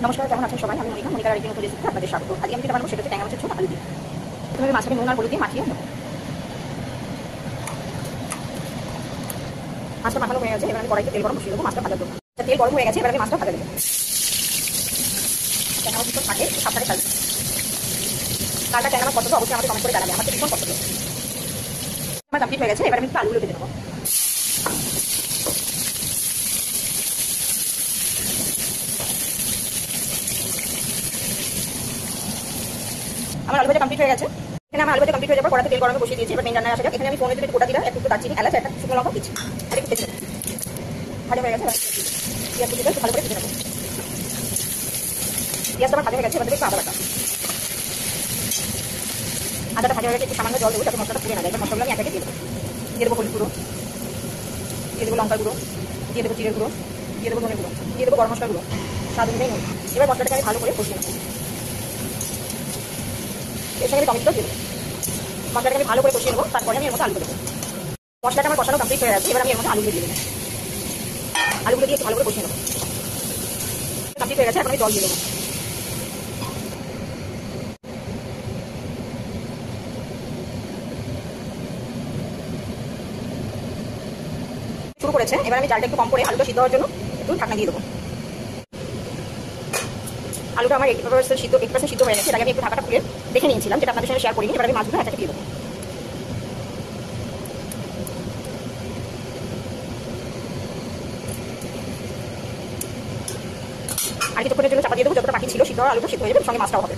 নমস্কার, কেমন আছেন সবাই? আমি মনিকার আরেকটি নতুন রেসিপিতে আপনাদের স্বাগত। আজকে আমি যেটা বানাবো সেটা হচ্ছে ট্যাংরা মাছের ঝোল আলু দিয়ে। প্রথমে মাছটাকে নুন আর হলুদ দিয়ে মাখিয়ে নেব। মাছটা মাখানো হয়ে গেছে, এবার আমি কড়াইতে তেল গরম বসিয়ে দেবো মাছটা ভাজার জন্য। তেল গরম হয়ে গেছে, এবার আমি মাছটা ভাজা দেবো। ট্যাংরা মাছ ভীষণ থাকে, সাবধানে খাবে। কালটা ট্যাংরা মাছ পছন্দ অবশ্যই আমাকে কমেন্ট করে জানাবে, আমার তো ভীষণ পছন্দ। আমার কমপ্লিট হয়ে গেছে, এবার আমি একটু আলুগুলো ভেজে নেবো। আমার আলু ভাজা কমপ্লিট হয়ে গেছে। এখানে আমার আলু ভাজা কমপ্লিট হয়ে যাওয়ার পর কড়াইতে তেল গরমে বসিয়ে দিয়েছি। এবার মেন রান্নায় আসা যাক। এখানে আমি ফোনে দিলে গোটা জিরা, একটু দারচিনি, এলাচ, একটা শুকনো লঙ্কা দিচ্ছি। এটা একটু ভেজে ভাজা হয়ে গেছে, পেঁয়াজ কুচিটা একটু ভালো করে ভেজে নেবো। পেঁয়াজটা আমার ভাজা হয়ে গেছে, এবার একটু আদা বাটা। আদাটা ভাজা হয়ে গেছে, একটু সামান্য জল দেবো যাতে মশলাটা পুড়ে না যায়। এবার মশলাগুলো আমি একে দিয়ে দেবো। দিয়ে দেবো হলুদ গুঁড়ো, দিয়ে দেবো লঙ্কা গুঁড়ো, দিয়ে দেবো জিরের গুঁড়ো, দিয়ে দেবো ধনে গুঁড়ো, দিয়ে দেবো গরম মশলা গুঁড়ো, স্বাদ অনুযায়ী নুন। এবার মশলাটাকে আমি ভালো করে কষিয়ে নেবো। এর সঙ্গে আমি টমেটো দিয়ে দেবো। মশলাটাকে আমি ভালো করে কষিয়ে নেবো, তারপরে আমি এর মধ্যে আলু দেবো। মশলাটা আমার কষানো কমপ্লিট হয়ে গেছে, এবার আমি এর মধ্যে আলুগুলো দিয়ে দেবো। আলুগুলো দিয়ে একটু ভালো করে কষিয়ে নেবো। কমপ্লিট হয়ে গেছে, এখন আমি জল দিয়ে দেবো। শুরু করেছে, এবার আমি জালটা একটু কম করে আলুটা সিদ্ধ হওয়ার জন্য একটু ঢাকনা দিয়ে দেবো। আলুটা আমার 80% সিদ্ধ হয়ে গেছে। এর আগে আমি একটু ঢাকাটা খুলে দেখে নিয়েছিলাম, যেটা আপনাদের সঙ্গে শেয়ার করিনি। এবার আমি মাছগুলো এটাকে দিয়ে দেবো। আর কিছুক্ষণের জন্য চাপা দিয়ে দেবো, যতটা বাকি ছিল সিদ্ধ আলুটা সিদ্ধ হয়ে যাবে, সঙ্গে মাছটাও হবে।